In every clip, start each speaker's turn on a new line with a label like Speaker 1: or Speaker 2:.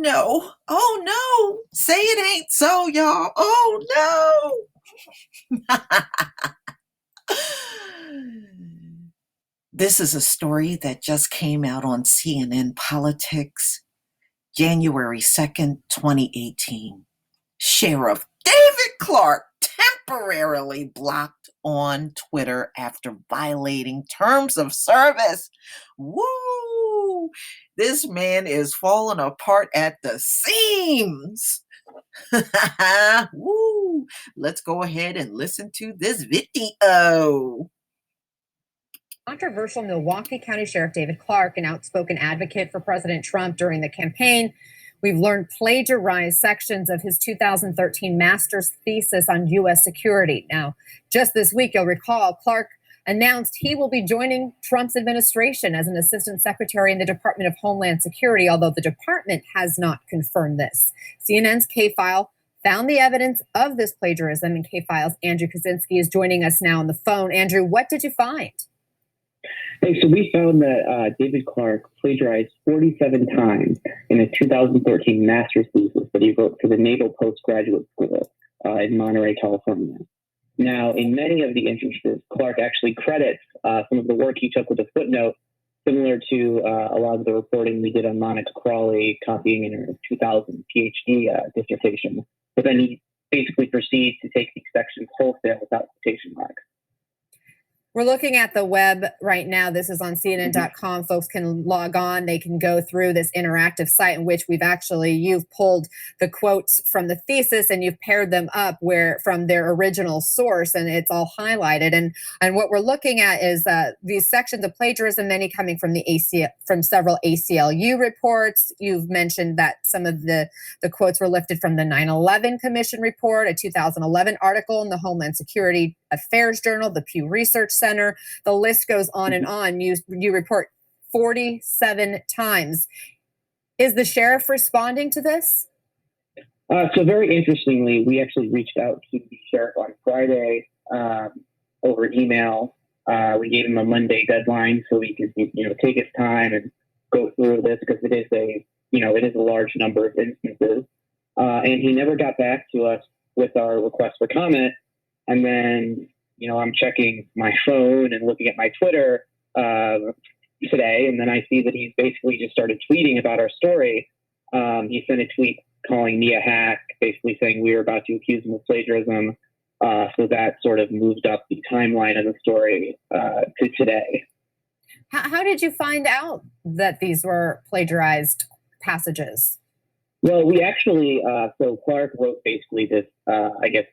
Speaker 1: no. Oh no. Say it ain't so, y'all. Oh no. This is a story that just came out on CNN Politics, January 2nd, 2018. Sheriff David Clarke temporarily blocked on Twitter after violating terms of service. Woo! This man is falling apart at the seams. Woo! Let's go ahead and listen to this video.
Speaker 2: Controversial Milwaukee County Sheriff David Clarke, an outspoken advocate for President Trump during the campaign, we've learned plagiarized sections of his 2013 master's thesis on U.S. security. Now, just this week, you'll recall, Clarke announced he will be joining Trump's administration as an assistant secretary in the Department of Homeland Security, although the department has not confirmed this. CNN's K-File found the evidence of this plagiarism, and K-File's Andrew Kaczynski is joining us now on the phone. Andrew, what did you find?
Speaker 3: Hey, so we found that David Clarke plagiarized 47 times in a 2013 master's thesis that he wrote for the Naval Postgraduate School in Monterey, California. Now, in many of the instances, Clarke actually credits some of the work he took with a footnote, similar to a lot of the reporting we did on Monica Crawley copying in her 2000 PhD dissertation. But then he basically proceeds to take these sections wholesale without quotation marks.
Speaker 2: We're looking at the web right now. This is on CNN.com. Folks can log on. They can go through this interactive site in which you've pulled the quotes from the thesis and you've paired them up from their original source, and it's all highlighted. And what we're looking at is these sections of plagiarism, many coming from from several ACLU reports. You've mentioned that some of the quotes were lifted from the 9/11 Commission report, a 2011 article in the Homeland Security Affairs Journal, the Pew Research Center. The list goes on and on. You report 47 times. Is the sheriff responding to this?
Speaker 3: So very interestingly, we actually reached out to the sheriff on Friday over email. We gave him a Monday deadline so he could, take his time and go through this because it is a large number of instances. And he never got back to us with our request for comment. And then, I'm checking my phone and looking at my Twitter today, and then I see that he's basically just started tweeting about our story. He sent a tweet calling me a hack, basically saying we were about to accuse him of plagiarism. So that sort of moved up the timeline of the story to today.
Speaker 2: How did you find out that these were plagiarized passages?
Speaker 3: Well, we actually, so Clarke wrote basically this,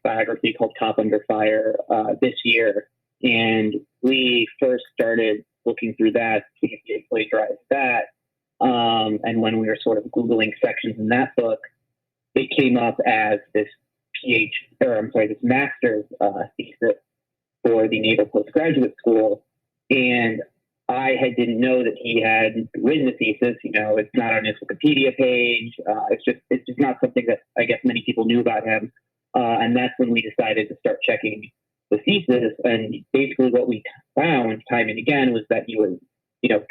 Speaker 3: biography called Cop Under Fire this year. And we first started looking through that to see if he had plagiarized that. And when we were sort of Googling sections in that book, it came up as this master's thesis for the Naval Postgraduate School. And I didn't know that he had written a thesis. It's not on his Wikipedia page. It's just not something that I guess many people knew about him. And that's when we decided to start checking the thesis. And basically what we found time and again was that he was,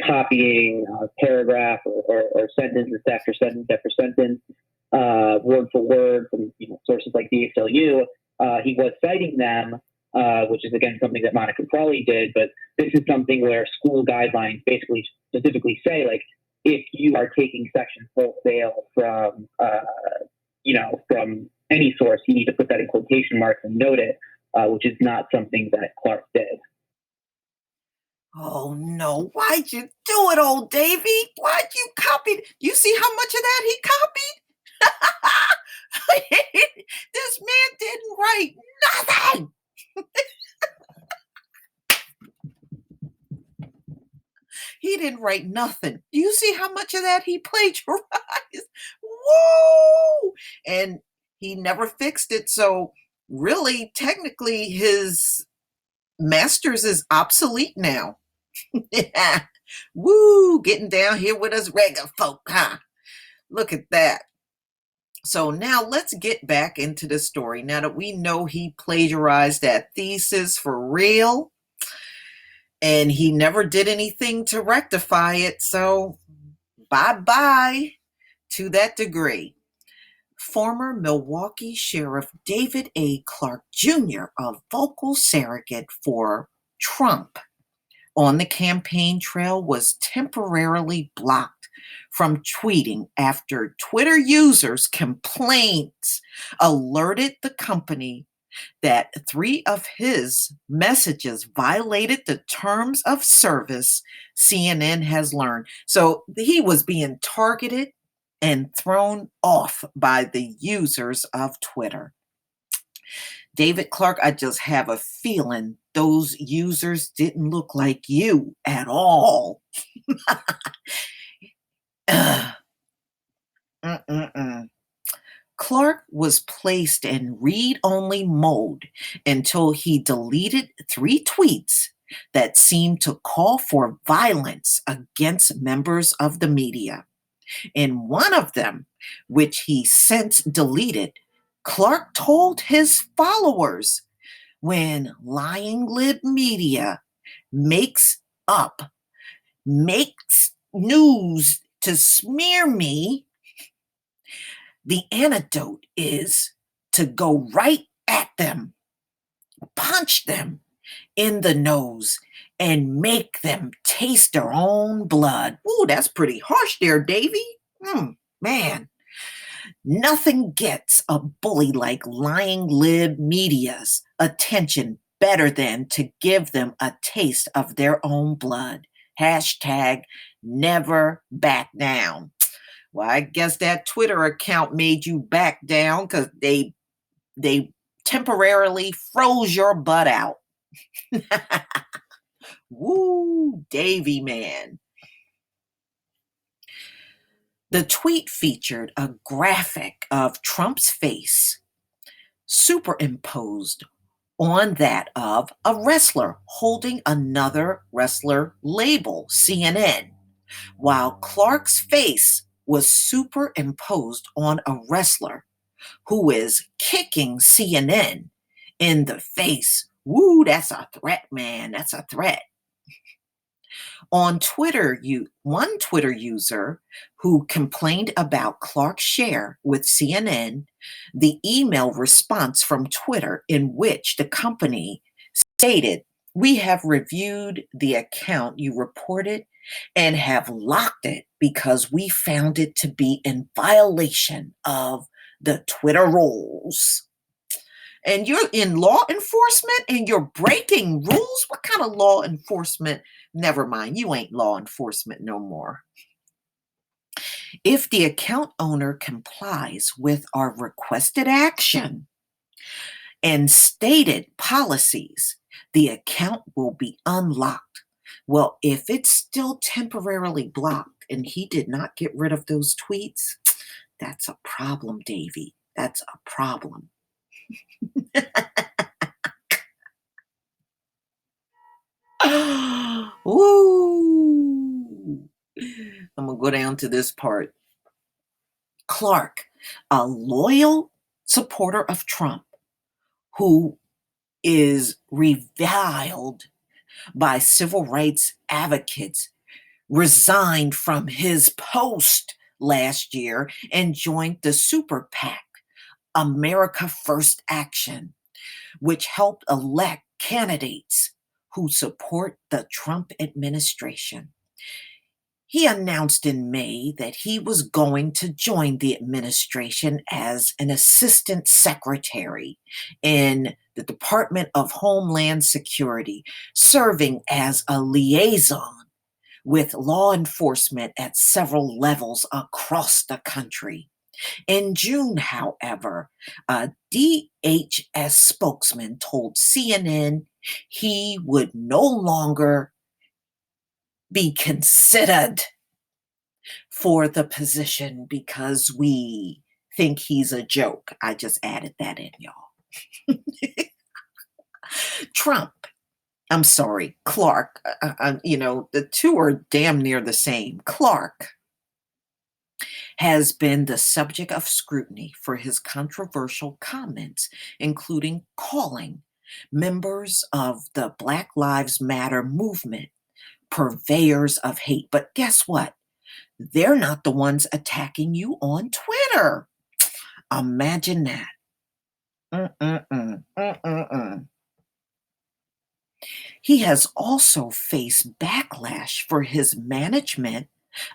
Speaker 3: copying paragraph or sentence after sentence after sentence, word for word from sources like the ACLU. He was citing them, which is, again, something that Monica Crawley did. But this is something where school guidelines basically specifically say, like, if you are taking sections wholesale from any source, you need to put that in quotation marks and note it, which is not something that Clarke did.
Speaker 1: Oh no, why'd you do it, old Davy? Why'd you copy? You see how much of that he copied? This man didn't write nothing. He didn't write nothing. Do you see how much of that he plagiarized? Whoa! And he never fixed it. So really, technically, his master's is obsolete now. Yeah. Woo! Getting down here with us regular folk, huh? Look at that. So now let's get back into the story. Now that we know he plagiarized that thesis for real, and he never did anything to rectify it. So bye-bye to that degree. Former Milwaukee Sheriff David A. Clarke Jr., a vocal surrogate for Trump on the campaign trail, was temporarily blocked from tweeting after Twitter users' complaints alerted the company that 3 of his messages violated the terms of service, CNN has learned. So he was being targeted and thrown off by the users of Twitter. David Clarke, I just have a feeling those users didn't look like you at all. Mm-mm-mm. Clarke was placed in read-only mode until he deleted 3 tweets that seemed to call for violence against members of the media. In one of them, which he since deleted, Clarke told his followers, when lying lib media makes news to smear me, the antidote is to go right at them, punch them in the nose, and make them taste their own blood. Ooh, that's pretty harsh there, Davy. Man, nothing gets a bully like lying lib media's attention better than to give them a taste of their own blood. Hashtag never back down. Well, I guess that Twitter account made you back down because they temporarily froze your butt out. Woo, Davy man. The tweet featured a graphic of Trump's face superimposed on that of a wrestler holding another wrestler label, CNN, while Clarke's face was superimposed on a wrestler who is kicking CNN in the face. Woo, that's a threat, man. That's a threat. On Twitter, one Twitter user who complained about Clarke's share with CNN, the email response from Twitter in which the company stated, "We have reviewed the account you reported and have locked it because we found it to be in violation of the Twitter rules." And you're in law enforcement and you're breaking rules? What kind of law enforcement? Never mind, you ain't law enforcement no more. If the account owner complies with our requested action and stated policies, the account will be unlocked. Well, if it's still temporarily blocked and he did not get rid of those tweets, that's a problem, Davy. That's a problem. Woo! I'm going to go down to this part. Clarke, a loyal supporter of Trump who is reviled by civil rights advocates, resigned from his post last year and joined the super PAC, America First Action, which helped elect candidates who support the Trump administration. He announced in May that he was going to join the administration as an assistant secretary in the Department of Homeland Security, serving as a liaison with law enforcement at several levels across the country. In June, however, a DHS spokesman told CNN he would no longer be considered for the position because we think he's a joke. I just added that in, y'all. Clarke, the two are damn near the same. Clarke has been the subject of scrutiny for his controversial comments, including calling members of the Black Lives Matter movement purveyors of hate. But guess what? They're not the ones attacking you on Twitter. Imagine that. Mm-mm-mm, mm-mm-mm. He has also faced backlash for his management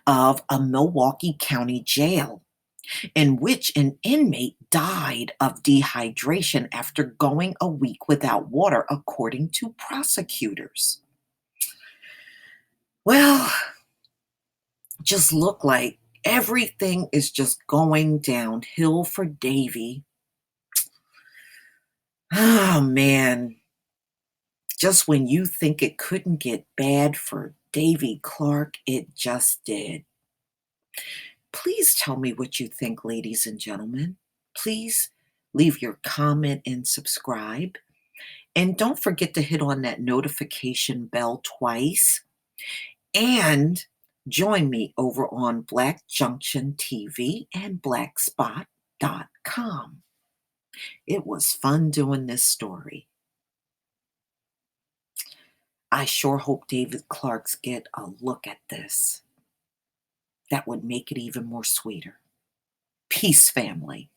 Speaker 1: of a Milwaukee County jail, in which an inmate died of dehydration after going a week without water, according to prosecutors. Well, just look like everything is just going downhill for Davy. Oh man, just when you think it couldn't get bad for Davy Clarke, it just did. Please tell me what you think, ladies and gentlemen. Please leave your comment and subscribe. And don't forget to hit on that notification bell twice. And join me over on Black Junction TV and blackspot.com. It was fun doing this story. I sure hope David Clarke's get a look at this. That would make it even more sweeter. Peace, family.